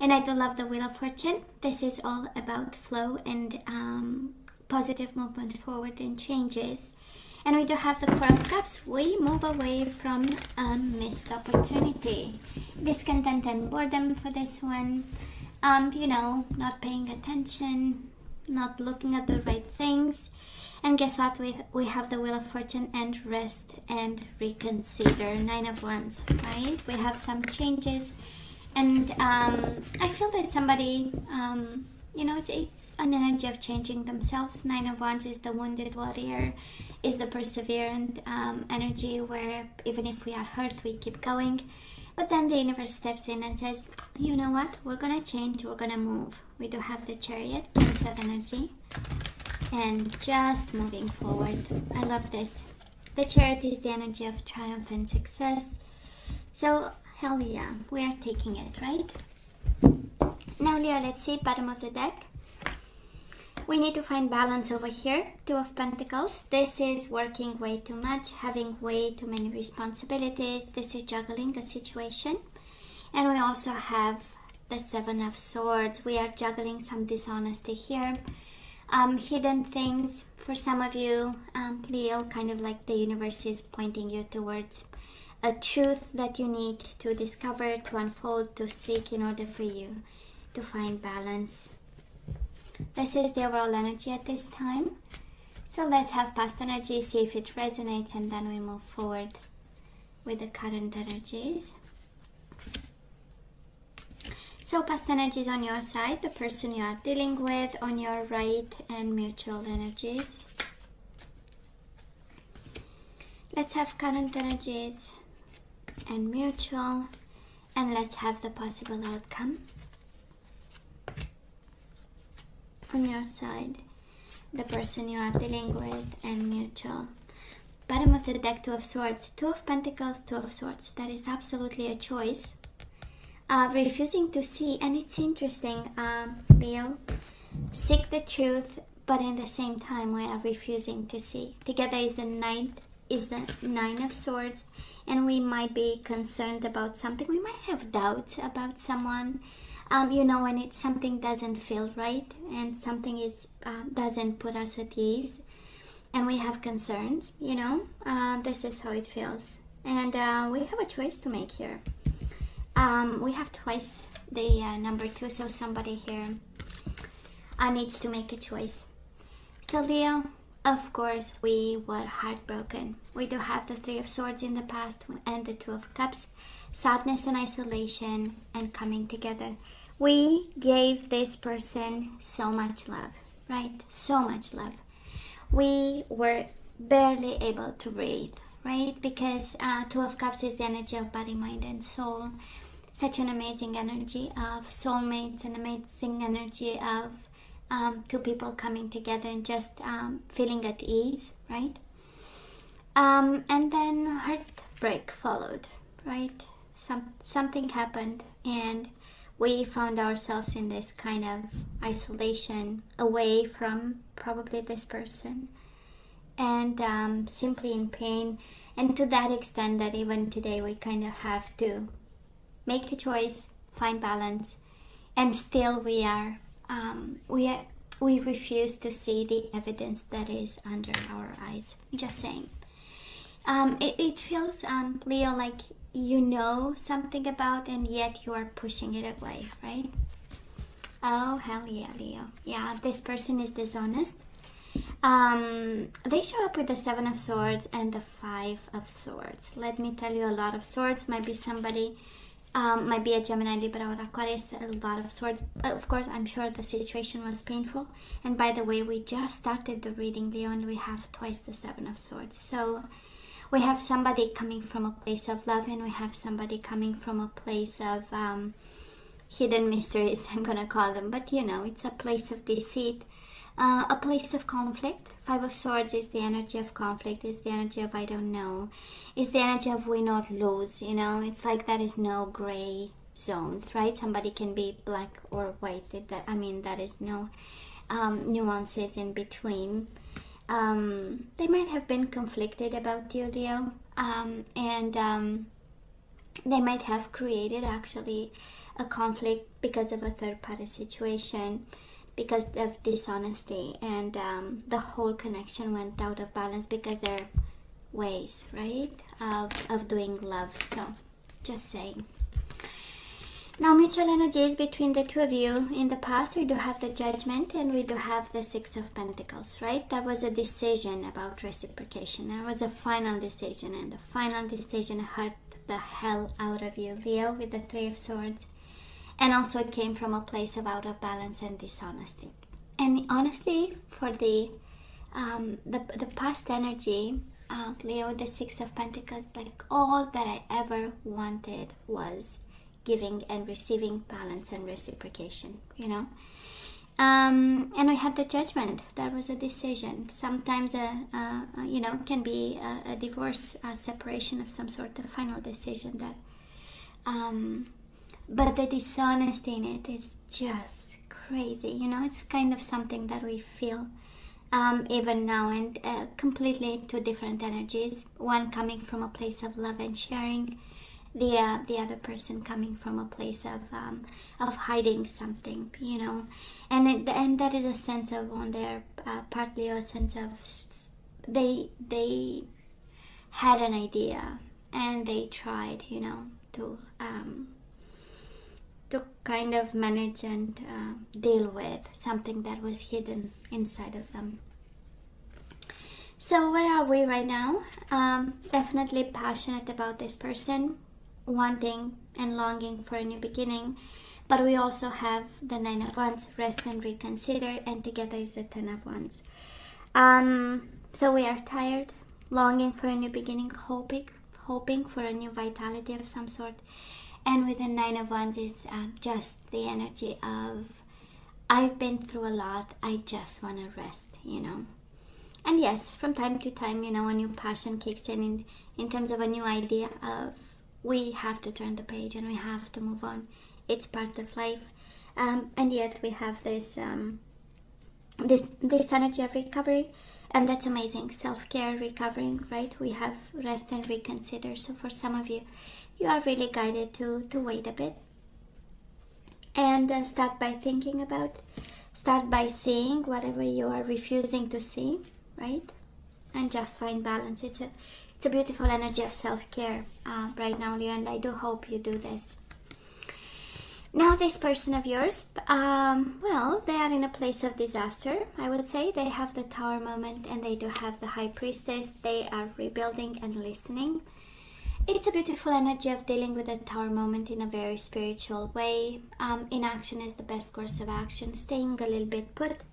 And I do love the Wheel of Fortune. This is all about flow and positive movement forward and changes. And we do have the Four of Cups. We move away from a missed opportunity. Discontent and boredom for this one. You know, not paying attention, not looking at the right things. And guess what? We have the Wheel of Fortune and rest and reconsider. Nine of Wands, right? We have some changes. And I feel that somebody, you know, it's an energy of changing themselves. Nine of Wands is the wounded warrior, is the perseverant energy where even if we are hurt, we keep going. But then the universe steps in and says, you know what, we're going to change, we're going to move. We do have the Chariot, Cancer energy, and just moving forward. I love this. The Chariot is the energy of triumph and success. So, hell yeah, we are taking it, right? Now, Leo, let's see, bottom of the deck. We need to find balance over here. Two of Pentacles. This is working way too much, having way too many responsibilities. This is juggling a situation. And we also have the Seven of Swords. We are juggling some dishonesty here. Hidden things. For some of you, Leo, kind of like the universe is pointing you towards a truth that you need to discover, to unfold, to seek in order for you to find balance. This is the overall energy at this time. So let's have past energy, see if it resonates, and then we move forward with the current energies. So past energies on your side, the person you are dealing with on your right, and mutual energies. Let's have current energies and mutual, and let's have the possible outcome. On your side, the person you are dealing with, and mutual. Bottom of the deck, Two of Swords, Two of Pentacles, Two of Swords. That is absolutely a choice. Refusing to see, and it's interesting, Leo. Seek the truth, but in the same time we are refusing to see. Together is the Nine of Swords, and we might be concerned about something. We might have doubts about someone. You know, when it's something doesn't feel right and something is doesn't put us at ease, and we have concerns, you know, this is how it feels. And we have a choice to make here. We have twice the number 2, so somebody here needs to make a choice. So Leo, of course, we were heartbroken. We do have the Three of Swords in the past and the Two of Cups. Sadness and isolation and coming together. We gave this person so much love, right? So much love. We were barely able to breathe, right? Because Two of Cups is the energy of body, mind, and soul. Such an amazing energy of soulmates, an amazing energy of two people coming together and just feeling at ease, right? And then heartbreak followed, right? Something happened, and we found ourselves in this kind of isolation, away from probably this person, and simply in pain. And to that extent that even today we kind of have to make a choice, find balance, and still we refuse to see the evidence that is under our eyes. Just saying. It feels, Leo, like you know something about, and yet you are pushing it away, right? Oh, hell yeah, Leo. Yeah, this person is dishonest. They show up with the Seven of Swords and the Five of Swords. Let me tell you, a lot of swords. Might be somebody, might be a Gemini, Libra, or Aquarius. A lot of swords. Of course, I'm sure the situation was painful. And by the way, we just started the reading, Leo, and we have twice the Seven of Swords. So we have somebody coming from a place of love, and we have somebody coming from a place of hidden mysteries, I'm gonna call them. But you know, it's a place of deceit, a place of conflict. Five of Swords is the energy of conflict, is the energy of I don't know, is the energy of win or lose, you know. It's like there is no gray zones, right? Somebody can be black or white. That is no nuances in between. They might have been conflicted about you, Leo, and they might have created actually a conflict because of a third party situation, because of dishonesty, and the whole connection went out of balance because their ways, right, of doing love. So just saying. Now, mutual energies between the two of you. In the past, we do have the Judgment and we do have the Six of Pentacles, right? That was a decision about reciprocation. That was a final decision, and the final decision hurt the hell out of you, Leo, with the Three of Swords. And also it came from a place of out of balance and dishonesty. And honestly, for the past energy, Leo, the Six of Pentacles, like all that I ever wanted was giving and receiving balance and reciprocation, you know. And we had the Judgment. That was a decision. Sometimes you know, can be a divorce, a separation of some sort, a final decision that but the dishonesty in it is just crazy, you know. It's kind of something that we feel even now, and completely two different energies, one coming from a place of love and sharing, the other person coming from a place of hiding something, you know. And that is a sense of, on their partly a sense of, they had an idea and they tried, you know, to kind of manage and deal with something that was hidden inside of them. So where are we right now? Definitely passionate about this person, wanting and longing for a new beginning, but we also have the Nine of Wands, rest and reconsider, and together is the Ten of Wands. So we are tired, longing for a new beginning, hoping for a new vitality of some sort. And with the Nine of Wands is just the energy of, I've been through a lot, I just want to rest, you know. And yes, from time to time, you know, a new passion kicks in terms of a new idea of, we have to turn the page and we have to move on. It's part of life. And yet we have this this energy of recovery, and that's amazing. Self-care, recovering, right? We have rest and reconsider. So for some of you, you are really guided to wait a bit and start by thinking about, start by seeing whatever you are refusing to see, right? And just find balance. It's a beautiful energy of self-care right now, Leo, and I do hope you do this. Now, this person of yours, well, they are in a place of disaster, I would say. They have the Tower moment and they do have the High Priestess. They are rebuilding and listening. It's a beautiful energy of dealing with the Tower moment in a very spiritual way. Inaction is the best course of action. Staying a little bit put.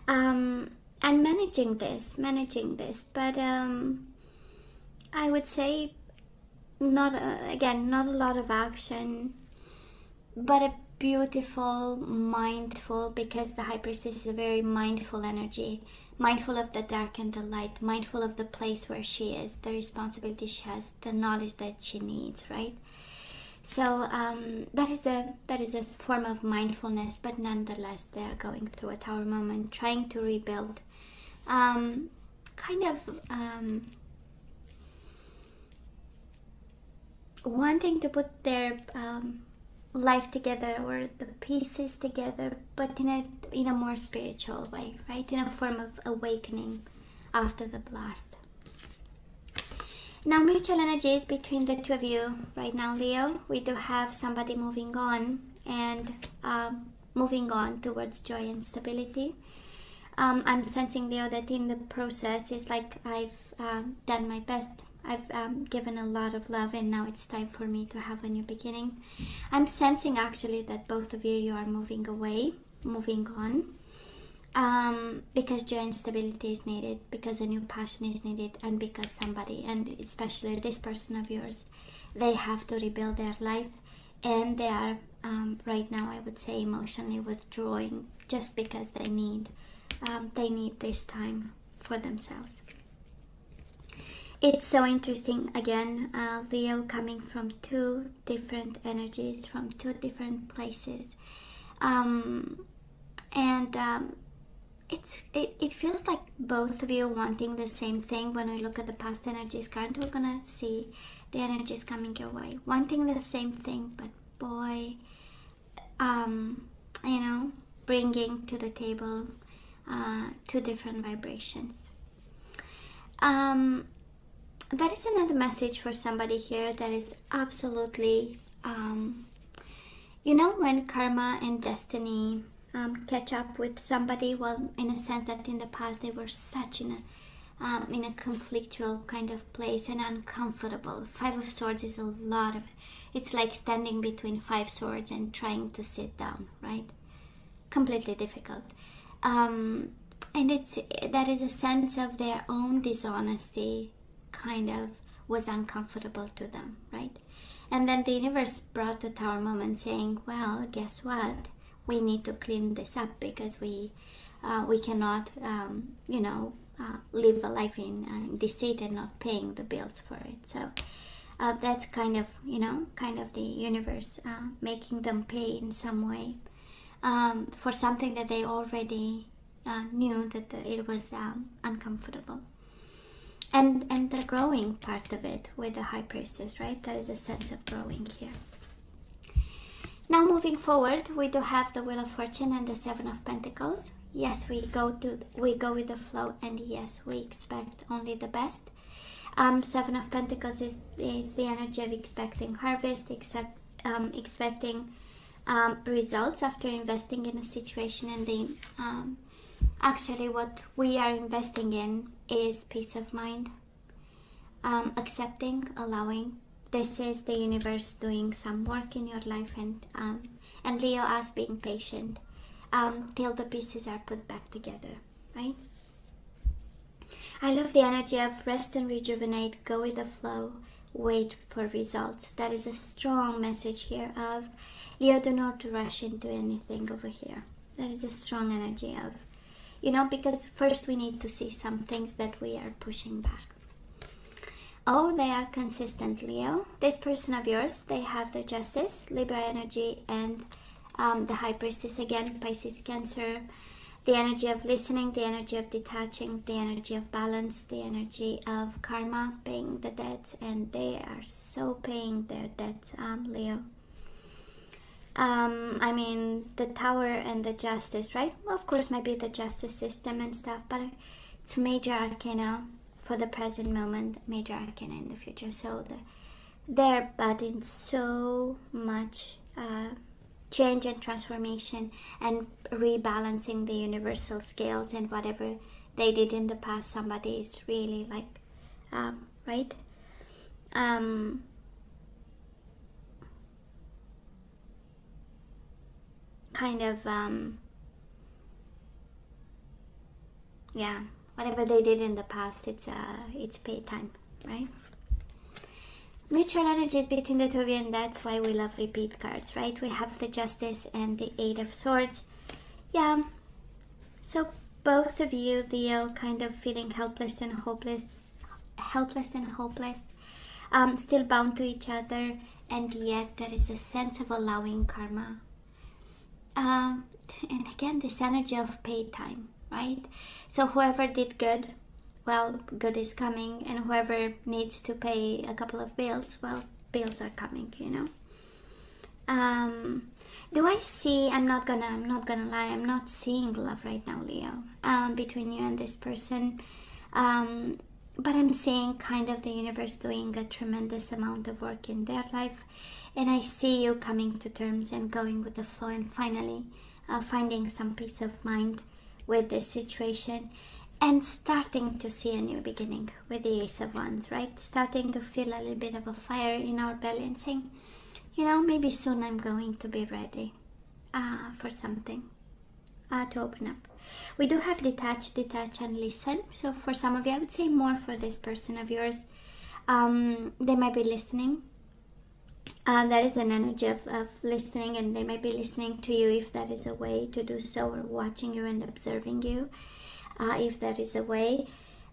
And managing this. But I would say not a lot of action, but a beautiful, mindful, because the High Priestess is a very mindful energy, mindful of the dark and the light, mindful of the place where she is, the responsibility she has, the knowledge that she needs, right? So that is a form of mindfulness, but nonetheless they are going through a Tower moment, trying to rebuild, wanting to put their life together, or the pieces together, but in a more spiritual way, right? In a form of awakening after the blast. Now, mutual energies between the two of you right now, Leo. We do have somebody moving on, and moving on towards joy and stability. I'm sensing, Leo, that in the process, it's like I've done my best. I've given a lot of love, and now it's time for me to have a new beginning. I'm sensing actually that both of you are moving away, moving on, because joy and stability is needed, because a new passion is needed, and because somebody, and especially this person of yours, they have to rebuild their life, and they are right now, I would say, emotionally withdrawing, just because they need this time for themselves. It's so interesting, again, Leo, coming from two different energies, from two different places. It feels like both of you wanting the same thing. When we look at the past energies, currently we're going to see the energies coming your way. Wanting the same thing, but boy, you know, bringing to the table two different vibrations. That is another message for somebody here that is absolutely, you know, when karma and destiny catch up with somebody, well, in a sense that in the past they were such in a conflictual kind of place and uncomfortable. Five of Swords is a lot of, it's like standing between five swords and trying to sit down, right? Completely difficult. And that is a sense of their own dishonesty kind of was uncomfortable to them, right? And then the universe brought the Tower moment saying, well, guess what? We need to clean this up because we cannot, you know, live a life in deceit and not paying the bills for it. So that's kind of, you know, kind of the universe making them pay in some way for something that they already knew that it was uncomfortable. And the growing part of it with the High Priestess, right? There is a sense of growing here. Now moving forward, we do have the Wheel of Fortune and the Seven of Pentacles. Yes, we go with the flow, and yes, we expect only the best. Seven of Pentacles is the energy of expecting harvest, expecting results after investing in a situation, and actually what we are investing in is peace of mind, accepting, allowing. This is the universe doing some work in your life, and Leo, us being patient till the pieces are put back together, right? I love the energy of rest and rejuvenate, go with the flow, wait for results. That is a strong message here of Leo, do not rush into anything over here. That is a strong energy of, you know, because first we need to see some things that we are pushing back. Oh, they are consistent, Leo. This person of yours, they have the Justice, Libra energy, and the High Priestess again, Pisces, Cancer. The energy of listening, the energy of detaching, the energy of balance, the energy of karma, paying the debt, and they are so paying their debt, Leo. I mean, the Tower and the Justice, right? Well, of course, maybe the justice system and stuff, but it's major arcana for the present moment, major arcana in the future. So they're but in so much change and transformation and rebalancing the universal scales, and whatever they did in the past, somebody is really like, right? Kind of, yeah, whatever they did in the past, it's pay time, right? Mutual energies between the two of you, and that's why we love repeat cards, right? We have the Justice and the Eight of Swords. Yeah, so both of you, Leo, kind of feeling helpless and hopeless, still bound to each other, and yet there is a sense of allowing karma. And again, this energy of pay time, right? So whoever did good, well, good is coming, and whoever needs to pay a couple of bills, well, bills are coming, you know. Do I see, I'm not gonna lie, I'm not seeing love right now, Leo, between you and this person, but I'm seeing kind of the universe doing a tremendous amount of work in their life, and I see you coming to terms and going with the flow, and finally finding some peace of mind with this situation, and starting to see a new beginning with the Ace of Wands, right? Starting to feel a little bit of a fire in our belly and saying, you know, maybe soon I'm going to be ready for something to open up. We do have detach and listen. So for some of you, I would say more for this person of yours. They might be listening. That is an energy of listening, and they might be listening to you if that is a way to do so, or watching you and observing you. If that is a way,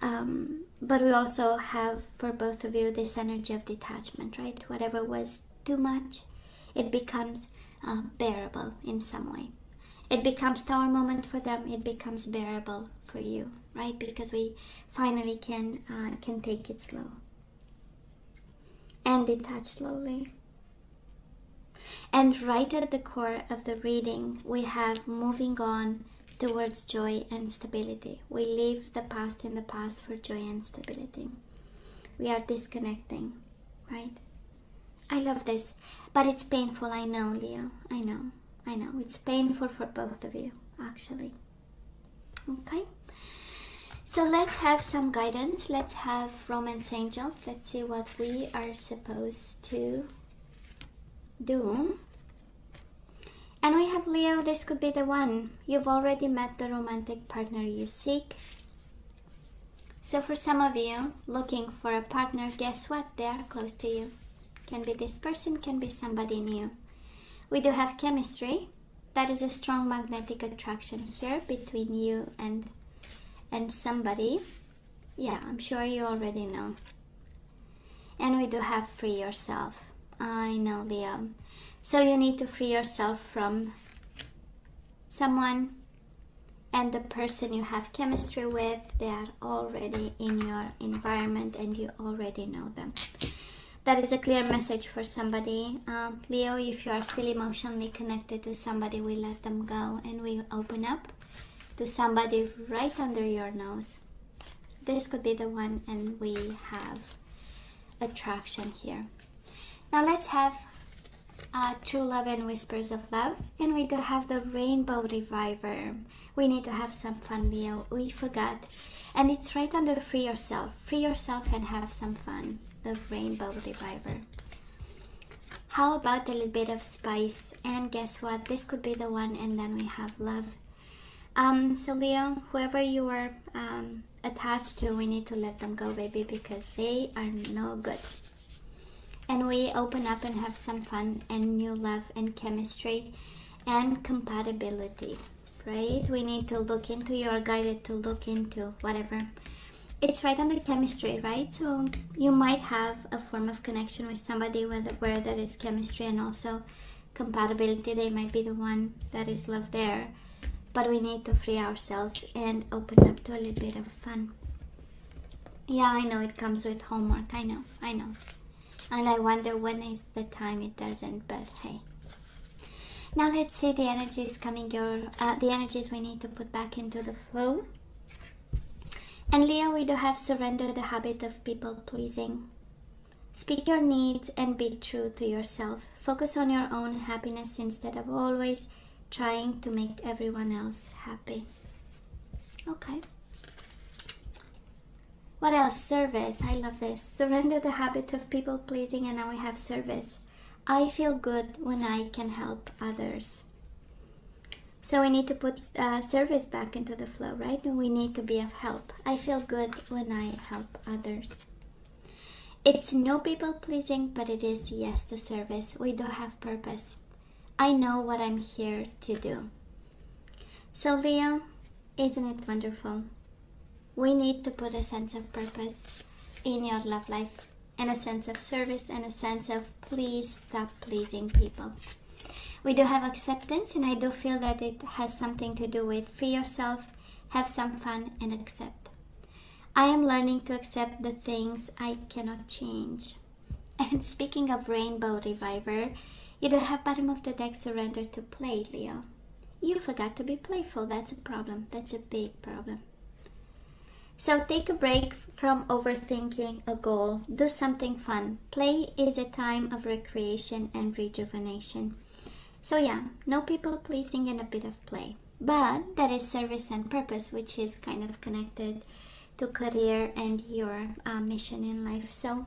but we also have for both of you this energy of detachment, right? Whatever was too much, it becomes bearable in some way. It becomes Tower moment for them, it becomes bearable for you, right? Because we finally can take it slow and detach slowly. And right at the core of the reading, we have moving on towards joy and stability. We leave the past in the past for joy and stability. We are disconnecting, right? I love this, but it's painful. I know, Leo. I know. It's painful for both of you, actually. Okay? So let's have some guidance. Let's have romance angels. Let's see what we are supposed to do. And we have Leo. This could be the one. You've already met the romantic partner you seek. So for some of you looking for a partner, guess what? They are close to you. Can be this person, can be somebody new. We do have chemistry. That is a strong magnetic attraction here between you and somebody. Yeah, I'm sure you already know. And we do have free yourself. I know, Leo. So you need to free yourself from someone, and the person you have chemistry with, they are already in your environment and you already know them. That is a clear message for somebody. Leo, if you are still emotionally connected to somebody, we let them go and we open up to somebody right under your nose. This could be the one, and we have attraction here. Now let's have True Love and Whispers of Love, and we do have the Rainbow Reviver. We need to have some fun, Leo. We forgot, and it's right under Free Yourself. Free yourself and have some fun. The Rainbow Reviver. How about a little bit of spice? And guess what? This could be the one, and then we have love. So Leo, whoever you are attached to, we need to let them go, baby, because they are no good. And we open up and have some fun and new love and chemistry and compatibility, right? We need to look into, you are guided to look into whatever. It's right on the chemistry, right? So you might have a form of connection with somebody where there is chemistry and also compatibility. They might be the one that is love there. But we need to free ourselves and open up to a little bit of fun. Yeah, I know it comes with homework. I know. And I wonder when is the time it doesn't, but hey. Now let's see the energies coming the energies we need to put back into the flow. And Leo, we do have surrender the habit of people pleasing. Speak your needs and be true to yourself. Focus on your own happiness instead of always trying to make everyone else happy. Okay. What else? Service. I love this. Surrender the habit of people pleasing, and now we have service. I feel good when I can help others. So we need to put service back into the flow, right? We need to be of help. I feel good when I help others. It's no people pleasing, but it is yes to service. We do have purpose. I know what I'm here to do. So Leo, isn't it wonderful? We need to put a sense of purpose in your love life, and a sense of service, and a sense of please stop pleasing people. We do have acceptance, and I do feel that it has something to do with free yourself, have some fun, and accept. I am learning to accept the things I cannot change. And speaking of Rainbow Reviver, you do have bottom of the deck surrender to play, Leo. You forgot to be playful. That's a problem. That's a big problem. So take a break from overthinking a goal. Do something fun. Play is a time of recreation and rejuvenation. So yeah, no people pleasing and a bit of play. But that is service and purpose, which is kind of connected to career and your mission in life. So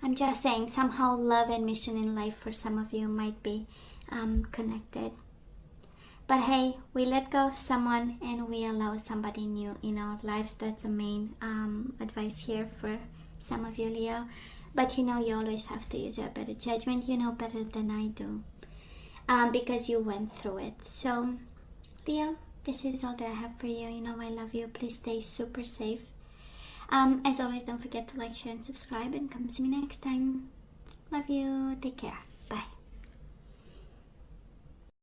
I'm just saying, somehow love and mission in life for some of you might be connected. But hey, we let go of someone and we allow somebody new in our lives. That's the main advice here for some of you, Leo. But you know, you always have to use your better judgment. You know better than I do. Because you went through it. So, Leo, this is all that I have for you. You know I love you. Please stay super safe. As always, don't forget to like, share, and subscribe. And come see me next time. Love you. Take care.